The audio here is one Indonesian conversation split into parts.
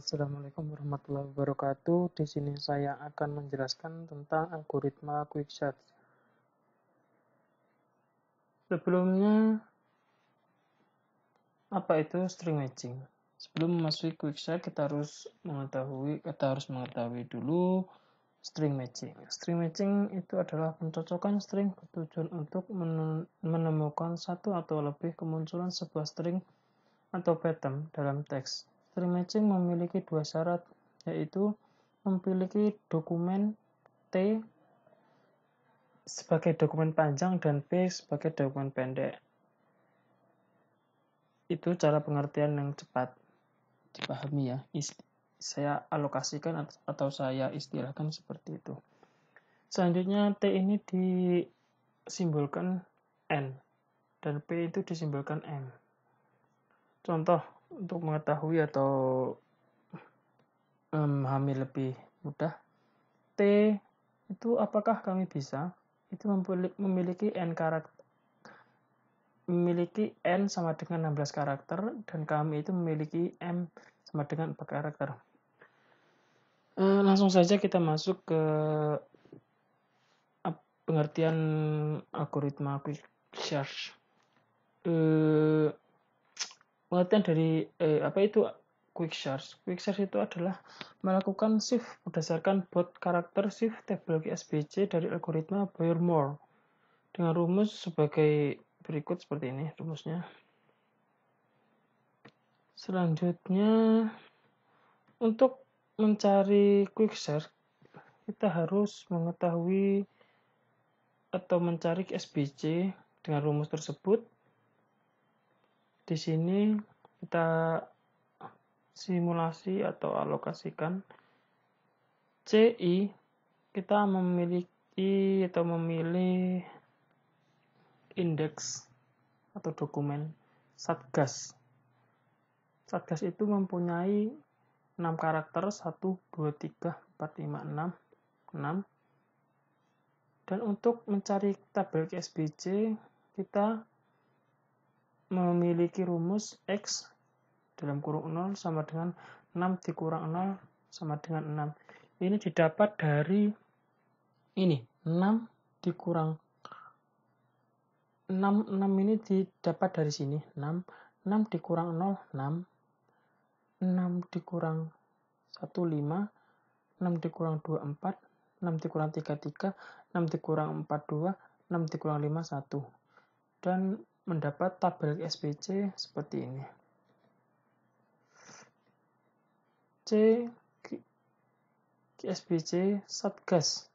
Assalamualaikum warahmatullahi wabarakatuh. Di sini saya akan menjelaskan tentang algoritma quick search. Sebelumnya, apa itu string matching? Sebelum memasuki quick search, kita harus mengetahui dulu string matching. String matching itu adalah pencocokan string bertujuan untuk menemukan satu atau lebih kemunculan sebuah string atau pattern dalam teks. String matching memiliki dua syarat, yaitu memiliki dokumen T sebagai dokumen panjang dan P sebagai dokumen pendek. Itu cara pengertian yang cepat dipahami ya. Saya alokasikan atau saya istilahkan seperti itu. Selanjutnya T ini disimbolkan N dan P itu disimbolkan M. Contoh untuk mengetahui atau memahami lebih mudah, T itu apakah kami bisa? Itu memiliki N karakter, memiliki N sama dengan 16 karakter, dan kami itu memiliki M sama dengan 4 karakter. Langsung saja kita masuk ke pengertian algoritma quick search. Pengertian dari apa itu quick search? Quick search itu adalah melakukan shift berdasarkan bot karakter shift table SBC dari algoritma Boyer-Moore dengan rumus sebagai berikut seperti ini rumusnya. Selanjutnya, untuk mencari quick search, kita harus mengetahui atau mencari SBC dengan rumus tersebut. Di sini kita simulasi atau alokasikan CI, kita memiliki atau memilih indeks atau dokumen Satgas. Satgas itu mempunyai 6 karakter, 1, 2, 3, 4, 5, 6. Dan untuk mencari tabel SBC, kita memiliki rumus X dalam kurung 0 sama dengan 6 dikurang 0 sama dengan 6. Ini didapat dari ini, 6 dikurang 6 ini didapat dari sini, 6 dikurang 0, 6 dikurang 1, 5, 6 dikurang 2, 4, 6 dikurang 3, 3, 6 dikurang 4, 2, 6 dikurang 5, 1. Dan mendapat tabel SBC seperti ini. SBC Satgas.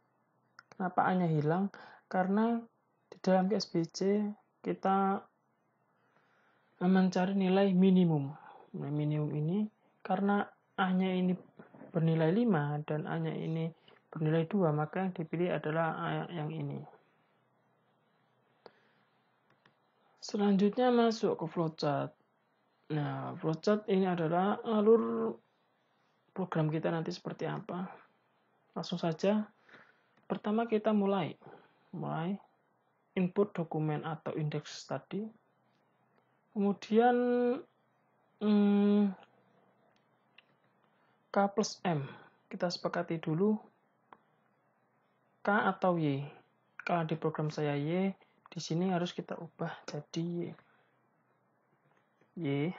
Kenapa A-nya hilang? Karena di dalam SBC kita mencari nilai minimum. Nah, minimum ini karena A-nya ini bernilai 5 dan A-nya ini bernilai 2, maka yang dipilih adalah A yang ini. Selanjutnya masuk ke flowchart. Nah, flowchart ini adalah alur program kita nanti seperti apa. Langsung saja. Pertama kita mulai input dokumen atau indeks tadi. Kemudian K plus M. Kita sepakati dulu K atau Y. Kalau di program saya Y, di sini harus kita ubah jadi Y.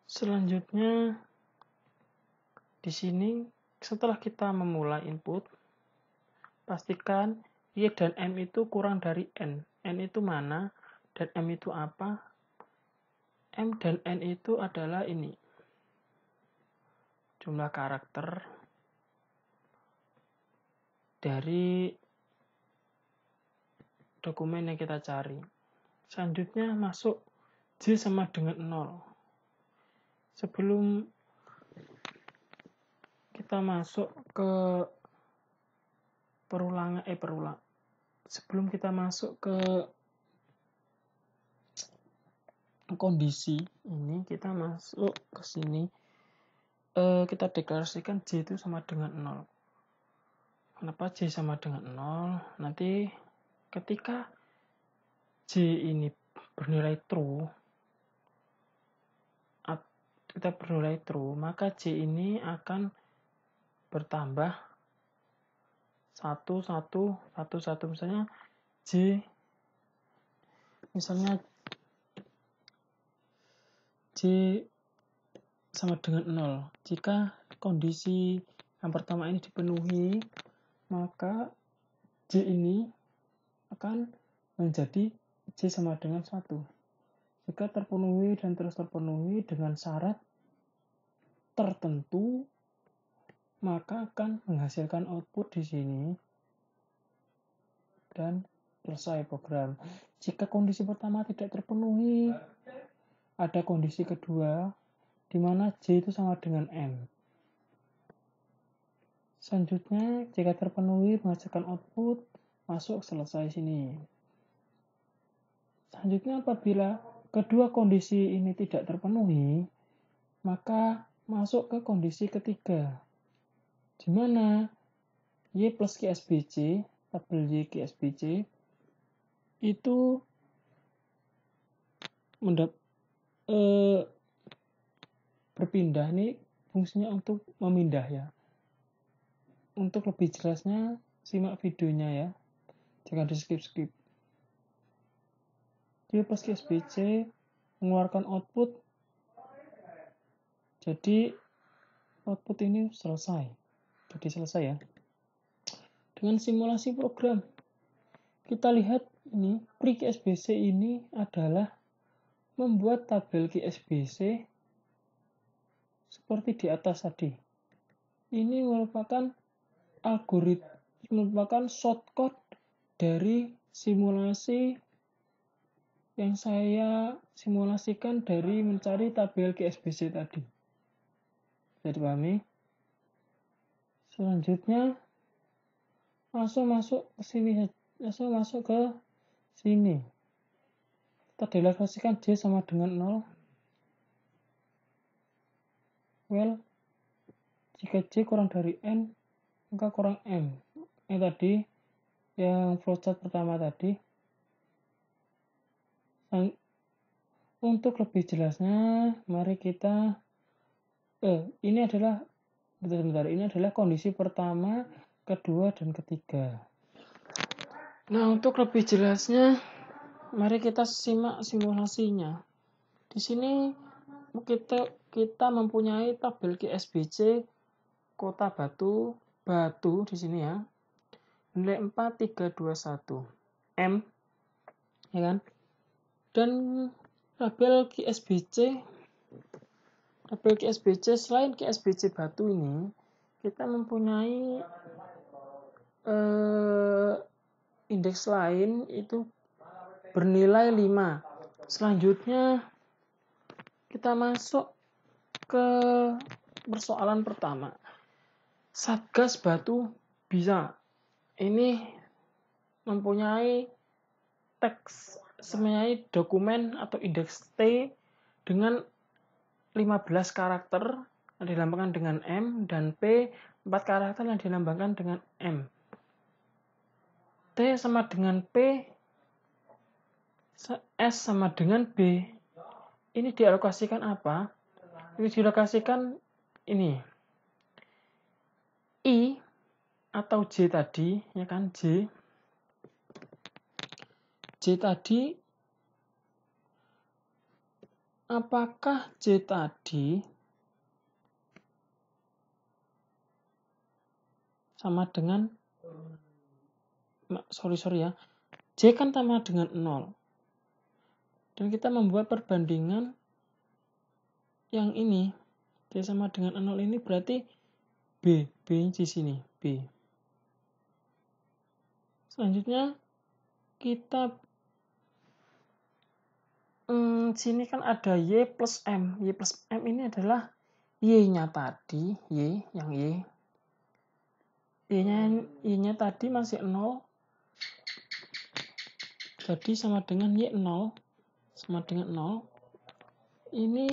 Selanjutnya di sini setelah kita memulai input, pastikan Y dan M itu kurang dari N. N itu mana dan M itu apa? M dan N itu adalah ini. Jumlah karakter dari dokumen yang kita cari. Selanjutnya masuk J sama dengan 0. Sebelum kita masuk ke sebelum kita masuk ke kondisi ini, kita masuk ke sini, kita deklarasikan J itu sama dengan 0. Kenapa J sama dengan 0? Nanti ketika J ini bernilai true, maka J ini akan bertambah 1, 1, 1, 1. Misalnya J sama dengan 0. Jika kondisi yang pertama ini dipenuhi, maka J ini akan menjadi J sama dengan 1. Jika terpenuhi dan terus terpenuhi dengan syarat tertentu, maka akan menghasilkan output di sini dan selesai program. Jika kondisi pertama tidak terpenuhi, ada kondisi kedua di mana J itu sama dengan M. Selanjutnya, jika terpenuhi menghasilkan output, masuk selesai sini. Selanjutnya, apabila kedua kondisi ini tidak terpenuhi, maka masuk ke kondisi ketiga, di mana Y plus QSBC, tabel Y QSBC, itu berpindah. Ini fungsinya untuk memindah ya. Untuk lebih jelasnya, simak videonya ya. Jangan di skip-skip. Y plus QSBC mengeluarkan output. Jadi output ini selesai. Jadi selesai ya. Dengan simulasi program, kita lihat ini pri QSBC ini adalah membuat tabel QSBC seperti di atas tadi. Ini merupakan shortcut dari simulasi yang saya simulasikan dari mencari tabel QSBC tadi. Bisa dipahami? Selanjutnya langsung masuk ke sini. Kita deklarasikan J sama dengan 0. Well, jika J kurang dari N, maka kurang M. Ini tadi yang flowchart pertama tadi. Dan untuk lebih jelasnya, mari kita ini adalah kondisi pertama, kedua, dan ketiga. Nah, untuk lebih jelasnya, mari kita simak simulasinya. Di sini kita mempunyai tabel QSBC Kota Batu di sini ya. Nilai 4321 M, ya kan? Dan tabel QSBC selain QSBC Batu ini, kita mempunyai indeks lain itu bernilai 5. Selanjutnya kita masuk ke persoalan pertama. Satgas Batu bisa. Ini mempunyai dokumen atau indeks T dengan 15 karakter yang dilambangkan dengan M, dan P 4 karakter yang dilambangkan dengan M. T sama dengan P, S sama dengan B. Ini dialokasikan apa? Ini dialokasikan ini. I atau J tadi, ya kan, J tadi, apakah J tadi sama dengan J kan sama dengan 0. Dan kita membuat perbandingan yang ini. J sama dengan 0 ini berarti B di sini, B. Selanjutnya kita sini kan ada Y plus M. Y plus M ini adalah Y-nya tadi, yang Y. Y-nya tadi masih 0. Jadi sama dengan Y 0. Sama dengan 0. Ini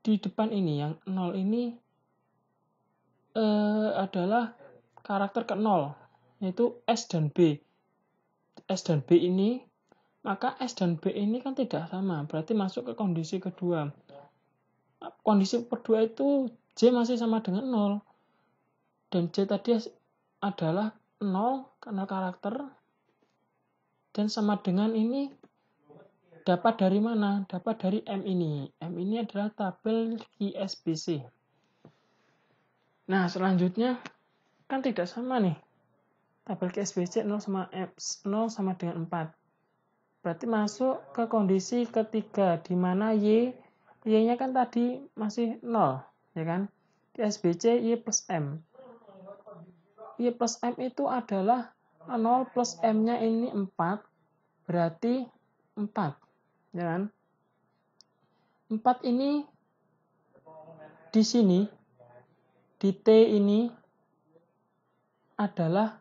di depan ini, yang 0 ini adalah karakter ke 0, yaitu S dan B. S dan B ini, maka S dan B ini kan tidak sama, berarti masuk ke kondisi kedua. Kondisi kedua itu J masih sama dengan 0. Dan J tadi adalah 0 karena karakter. Dan sama dengan ini dapat dari mana? Dapat dari M ini. M ini adalah tabel QSBC. Nah, selanjutnya kan tidak sama nih. Tabel QSBC 0 sama dengan 4. Berarti masuk ke kondisi ketiga, di mana Y-nya kan tadi masih 0, ya kan? QSBC Y plus M. Y plus M itu adalah 0 plus M-nya ini 4, berarti 4, ya kan? 4 ini di sini, di T ini adalah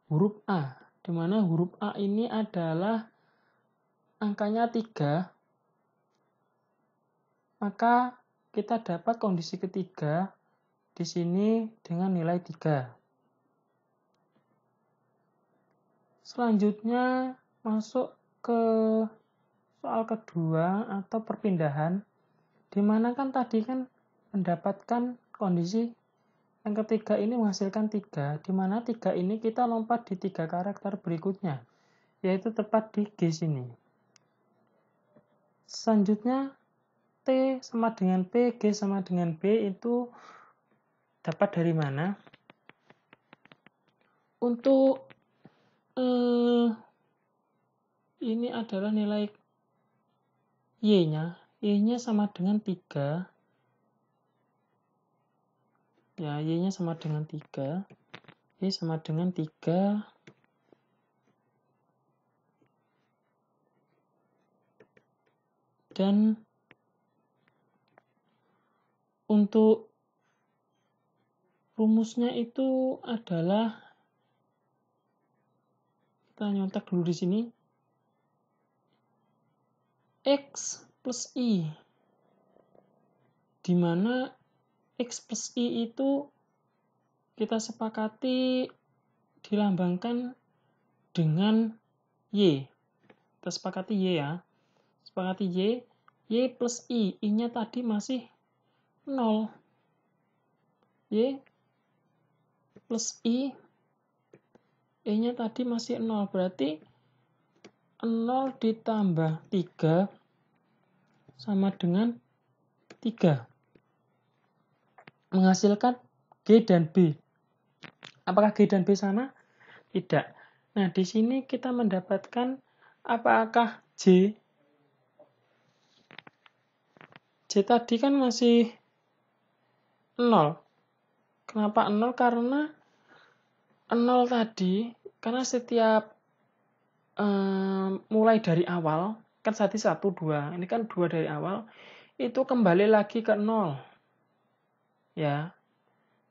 huruf A, di mana huruf A ini adalah angkanya 3, maka kita dapat kondisi ketiga di sini dengan nilai 3. Selanjutnya masuk ke soal kedua atau perpindahan, di mana kan tadi kan mendapatkan kondisi yang ketiga ini menghasilkan 3, di mana 3 ini kita lompat di 3 karakter berikutnya, yaitu tepat di G sini. Selanjutnya T sama dengan P, G sama dengan B itu dapat dari mana? Untuk ini adalah nilai Y-nya. Y-nya sama dengan 3. Ya, Y-nya sama dengan 3. Y sama dengan 3. Dan untuk rumusnya itu adalah, kita nyontek dulu di sini, X plus I, di mana X plus I itu kita sepakati dilambangkan dengan Y. Kita sepakati Y ya. Sepakati Y. Y plus I. I-nya tadi masih 0. Y plus I. I-nya tadi masih 0. Berarti 0 ditambah 3 sama dengan 3. Menghasilkan G dan B. Apakah G dan B sama? Tidak. Nah, di sini kita mendapatkan apakah J tadi kan masih 0. Kenapa 0? Karena 0 tadi, karena setiap mulai dari awal, kan tadi 1, 2, ini kan 2 dari awal, itu kembali lagi ke 0. Ya,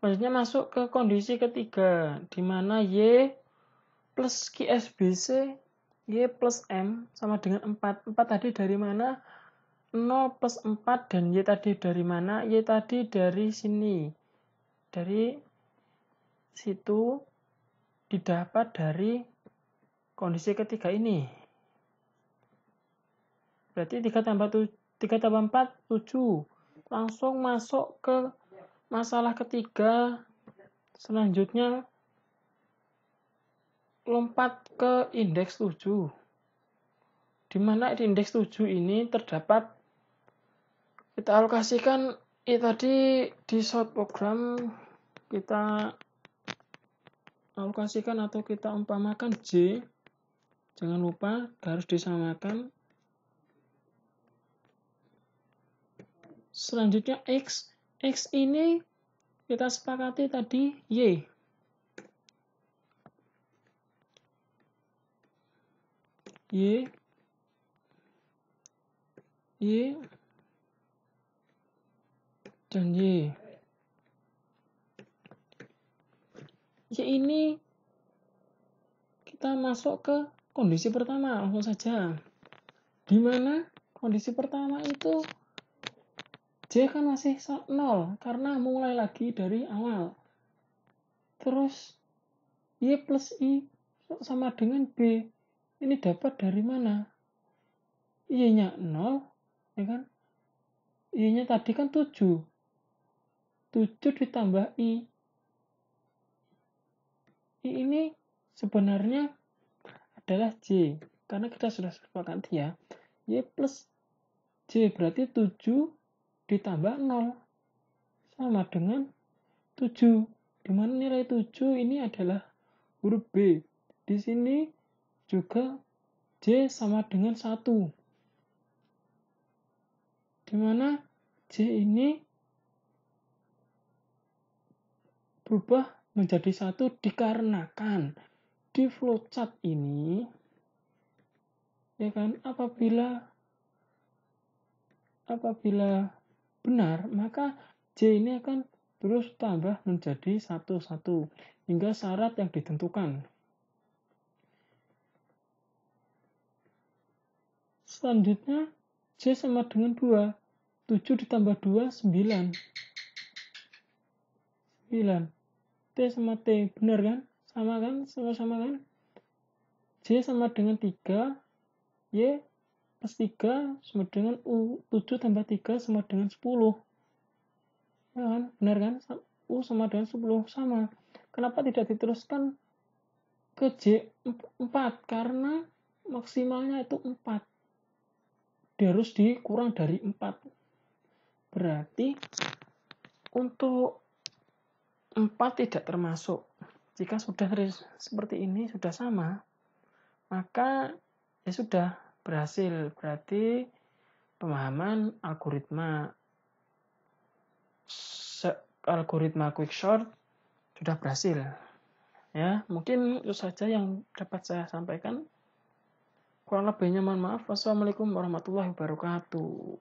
maksudnya masuk ke kondisi ketiga, di mana Y plus QSBC, Y plus M sama dengan 4. 4 tadi dari mana? 0 plus 4, dan Y tadi dari mana? Y tadi dari sini. Dari situ didapat dari kondisi ketiga ini. Berarti 3 tambah 4, 7. Langsung masuk ke masalah ketiga. Selanjutnya lompat ke indeks 7. Di mana di indeks 7 ini terdapat, kita alokasikan tadi di short program, kita alokasikan atau kita umpamakan J. Jangan lupa harus disamakan. Selanjutnya X. X ini kita sepakati tadi Y. Y dan Y. Y ini kita masuk ke kondisi pertama, langsung saja. Di mana kondisi pertama itu J kan masih 0, karena mulai lagi dari awal. Terus Y plus I sama dengan B. Ini dapat dari mana? Y-nya 0, ya kan? Y-nya tadi kan 7. 7 ditambah I. I ini sebenarnya adalah J. Karena kita sudah sepakati ya. Y plus J berarti 7 ditambah 0. Sama dengan 7. Dimana nilai 7 ini adalah huruf B. Di sini juga J sama dengan 1. Dimana J ini berubah menjadi 1 dikarenakan di flowchart ini, ya kan, apabila benar, maka J ini akan terus tambah menjadi 1 hingga syarat yang ditentukan. Selanjutnya J sama dengan 2. 7 ditambah 2, 9. T sama T, benar kan? Sama kan? Sama-sama kan? J sama dengan 3. Y plus 3 sama dengan U. 7 tambah 3 sama dengan 10. Ya kan? Benar kan? U sama dengan 10. Sama. Kenapa tidak diteruskan ke J 4? Karena maksimalnya itu 4. Dia harus dikurang dari 4. Berarti untuk 4 tidak termasuk. Jika sudah seperti ini, sudah sama, maka ya sudah berhasil. Berarti pemahaman algoritma quicksort sudah berhasil. Ya, mungkin itu saja yang dapat saya sampaikan. Kurang lebihnya mohon maaf. Wassalamualaikum warahmatullahi wabarakatuh.